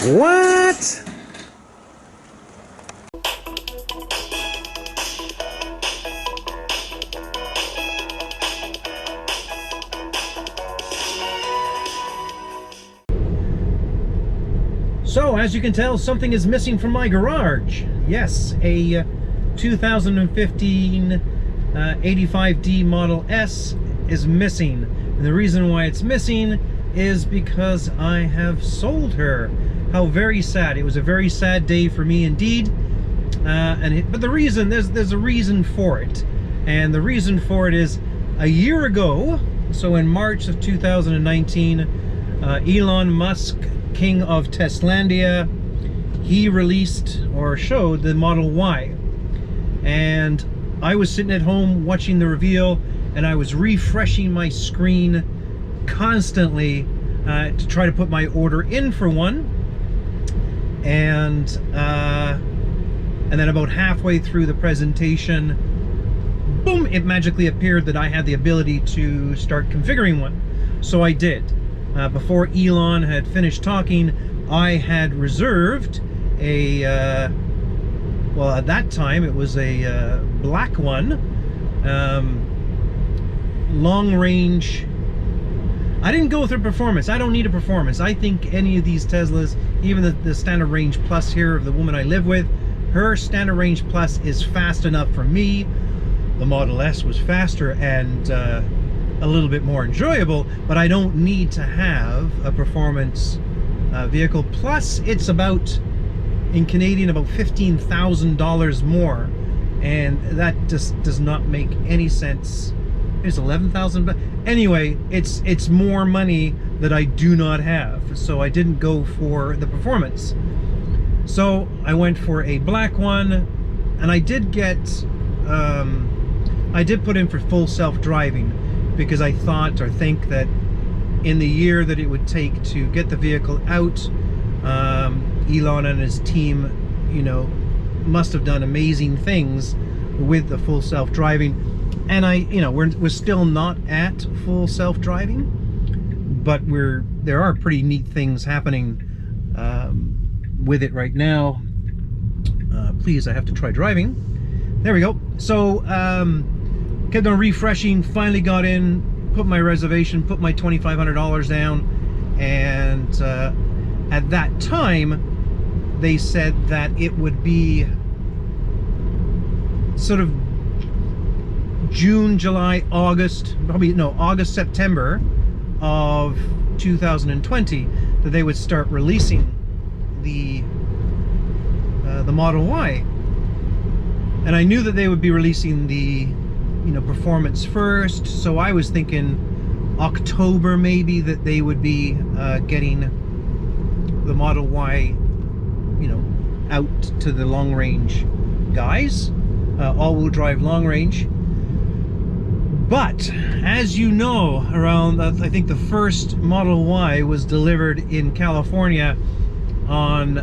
What? So, as you can tell, something is missing from my garage. Yes, a 2015 85D Model S is missing. And the reason why it's missing is because I have sold her. How very sad. It was a very sad day for me indeed. But the reason, there's a reason for it. And the reason for it is a year ago, so in March of 2019, Elon Musk, king of Teslandia, he released or showed the Model Y. And I was sitting at home watching the reveal, and I was refreshing my screen constantly to try to put my order in for one. And then about halfway through the presentation, boom, it magically appeared that I had the ability to start configuring one. So I did. Before Elon had finished talking, I had reserved a, well, at that time it was a black one, long range. I didn't go through performance. I don't need a performance. I think any of these Teslas, even the Standard Range Plus here of the woman I live with, her Standard Range Plus is fast enough for me. The Model S was faster and a little bit more enjoyable, but I don't need to have a performance vehicle. Plus, it's about, in Canadian, about $15,000 more, and that just does not make any sense. It's 11,000, but anyway, it's more money that I do not have, so I didn't go for the performance. So I went for a black one, and I did get, I did put in for full self-driving, because I thought or think that in the year that it would take to get the vehicle out, Elon and his team, you know, must have done amazing things with the full self-driving. And we're still not at full self-driving, but there are pretty neat things happening with it right now. Please, I have to try driving. There we go. So kept on refreshing, finally got in, put my reservation, put my $2,500 down, and at that time they said that it would be sort of June, July, August, probably no, August, September of 2020 that they would start releasing the Model Y. And I knew that they would be releasing the performance first, so I was thinking October maybe that they would be getting the Model Y out to the long range guys, all-wheel drive long range. But as you know, around I think the first Model Y was delivered in California on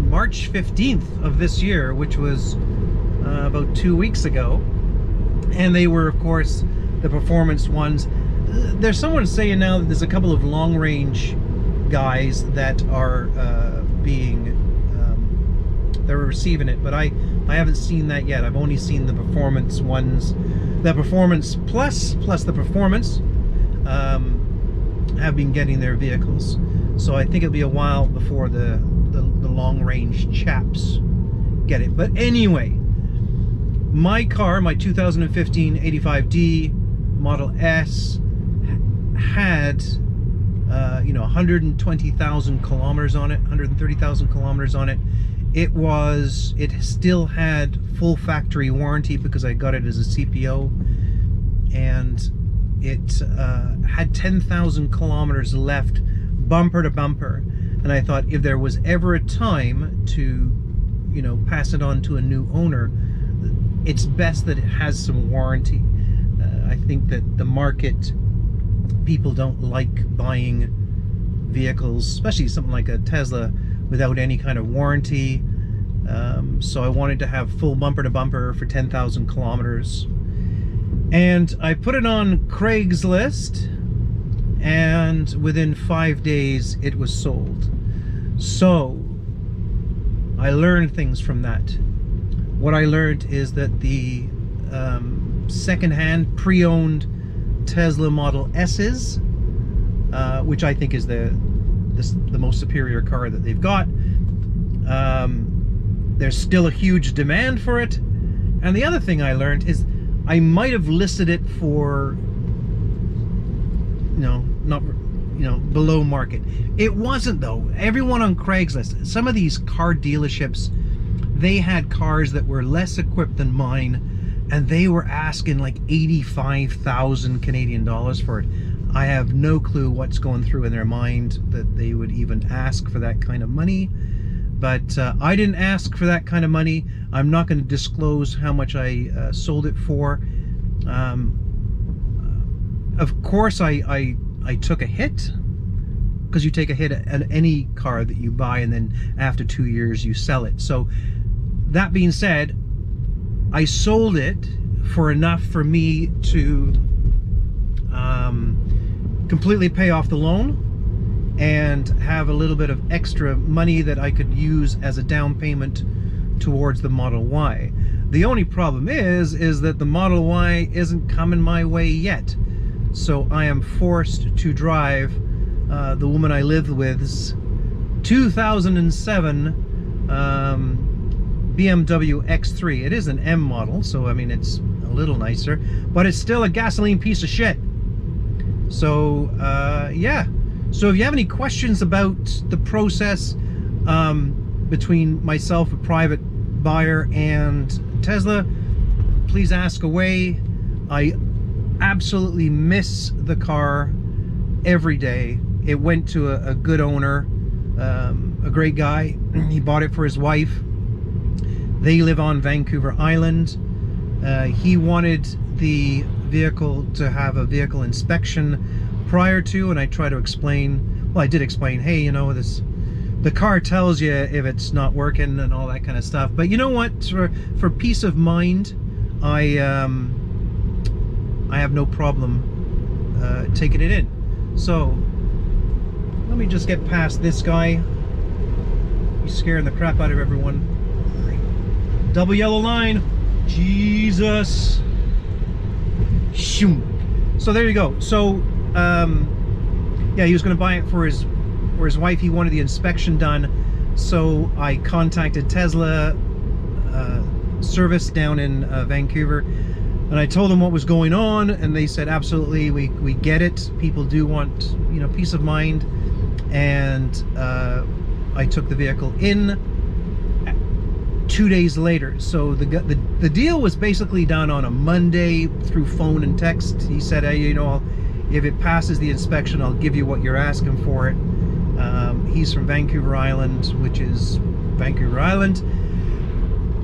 March 15th of this year, which was about 2 weeks ago. And they were, of course, the performance ones. There's someone saying now that there's a couple of long-range guys that are they're receiving it, but I haven't seen that yet. I've only seen the performance ones. The Performance Plus the Performance have been getting their vehicles. So I think it'll be a while before the long-range chaps get it. But anyway, my car, my 2015 85D Model S, had 120,000 kilometers on it, 130,000 kilometers on it. It still had full factory warranty because I got it as a CPO, and it had 10,000 kilometers left, bumper to bumper. And I thought, if there was ever a time to pass it on to a new owner, it's best that it has some warranty. I think that the market, people don't like buying vehicles, especially something like a Tesla, without any kind of warranty. So I wanted to have full bumper to bumper for 10,000 kilometers. And I put it on Craigslist, and within 5 days it was sold. So I learned things from that. What I learned is that the second-hand, pre-owned Tesla Model S's, which I think is the most superior car that they've got, there's still a huge demand for it. And the other thing I learned is I might have listed it for, not, below market. It wasn't though. Everyone on Craigslist, some of these car dealerships, they had cars that were less equipped than mine, and they were asking like 85,000 Canadian dollars for it. I have no clue what's going through in their mind that they would even ask for that kind of money. But I didn't ask for that kind of money. I'm not going to disclose how much I sold it for. Of course, I took a hit, because you take a hit at any car that you buy, and then after 2 years you sell it. So that being said, I sold it for enough for me to completely pay off the loan and have a little bit of extra money that I could use as a down payment towards the Model Y. The only problem is that the Model Y isn't coming my way yet. So I am forced to drive the woman I live with's 2007 BMW X3. It is an M model, so I mean it's a little nicer, but it's still a gasoline piece of shit. So yeah. So if you have any questions about the process between myself, a private buyer, and Tesla, please ask away. I absolutely miss the car every day. It went to a good owner, a great guy. He bought it for his wife. They live on Vancouver Island. He wanted the vehicle to have a vehicle inspection prior to, and I try to explain, well, I did explain, hey, the car tells you if it's not working and all that kind of stuff. But you know what, for peace of mind, I have no problem taking it in. So let me just get past this guy. He's scaring the crap out of everyone. Double yellow line. Jesus. Shoom. So there you go. So yeah, he was going to buy it for his wife. He wanted the inspection done. So I contacted Tesla service down in Vancouver, and I told them what was going on, and they said absolutely, we get it. People do want, peace of mind. And I took the vehicle in 2 days later. So the deal was basically done on a Monday through phone and text. He said, hey, if it passes the inspection, I'll give you what you're asking for it. He's from Vancouver Island, which is Vancouver Island.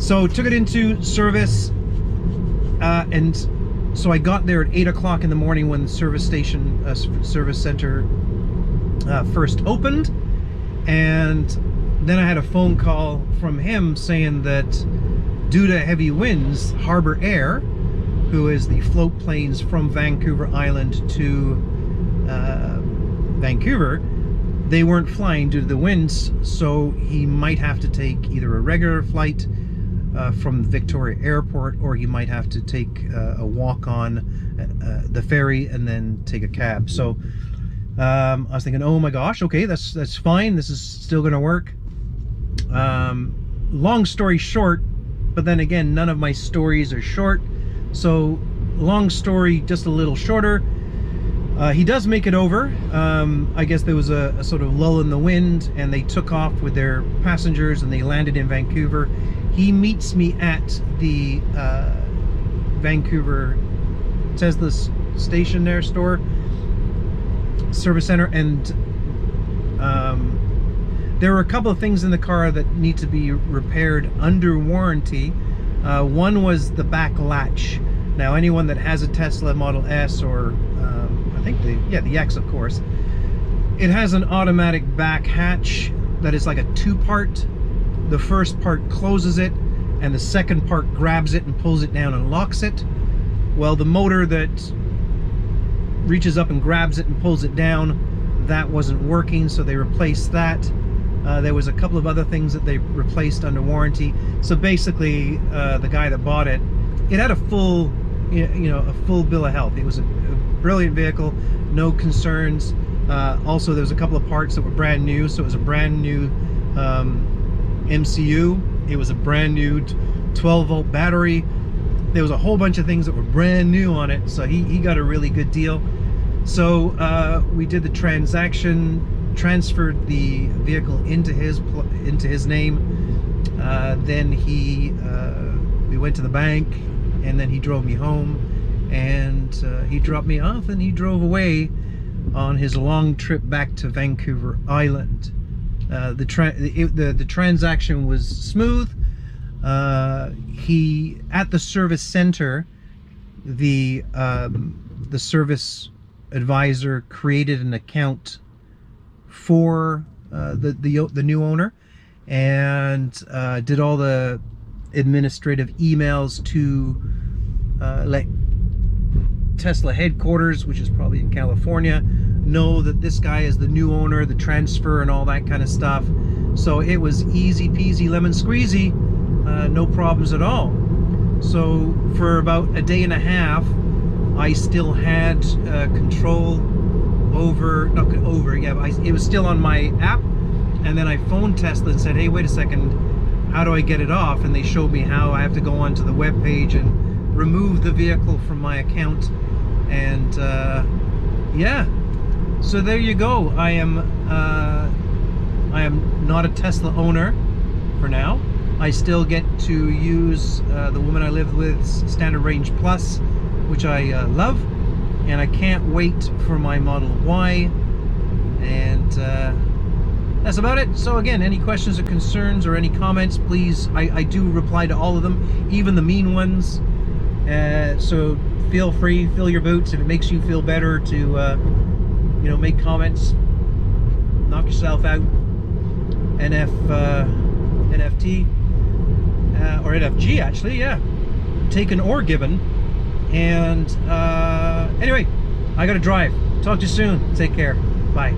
So took it into service, and so I got there at 8 o'clock in the morning when the service center first opened, and then I had a phone call from him saying that due to heavy winds, Harbor Air, who is the float planes from Vancouver Island to Vancouver, they weren't flying due to the winds, so he might have to take either a regular flight from Victoria Airport, or he might have to take a walk on the ferry and then take a cab. So I was thinking, oh my gosh, okay, that's fine. This is still going to work. Long story short, but then again, none of my stories are short. So long story, just a little shorter. He does make it over. I guess there was a sort of lull in the wind, and they took off with their passengers, and they landed in Vancouver. He meets me at the Vancouver Tesla station there, service center, and there were a couple of things in the car that need to be repaired under warranty. One was the back latch. Now, anyone that has a Tesla Model S, or I think the X, of course, it has an automatic back hatch that is like a two-part. The first part closes it, and the second part grabs it and pulls it down and locks it. Well, the motor that reaches up and grabs it and pulls it down, that wasn't working, so they replaced that. There was a couple of other things that they replaced under warranty. So basically, the guy that bought it, it had a full, a full bill of health. It was a brilliant vehicle, no concerns. Also, there was a couple of parts that were brand new. So it was a brand new MCU. It was a brand new 12-volt battery. There was a whole bunch of things that were brand new on it. So he got a really good deal. So we did the transaction, transferred the vehicle into his name. Then we went to the bank, and then he drove me home, and he dropped me off, and he drove away on his long trip back to Vancouver Island. The transaction was smooth. He at the service center, the service advisor created an account for the new owner, and did all the administrative emails to let Tesla headquarters, which is probably in California, know that this guy is the new owner, the transfer and all that kind of stuff. So it was easy peasy lemon squeezy, no problems at all. So for about a day and a half, I still had control over, it was still on my app. And then I phoned Tesla and said, hey, wait a second, how do I get it off? And they showed me how. I have to go onto the web page and remove the vehicle from my account. And yeah, so there you go. I am not a Tesla owner for now. I still get to use the woman I live with Standard Range Plus, which I love, and I can't wait for my Model Y. And that's about it. So again, any questions or concerns or any comments, please, I do reply to all of them, even the mean ones. So feel free, fill your boots. If it makes you feel better to make comments, knock yourself out. NFT or NFG, actually, yeah, taken or given. And anyway, I gotta drive. Talk to you soon. Take care. Bye.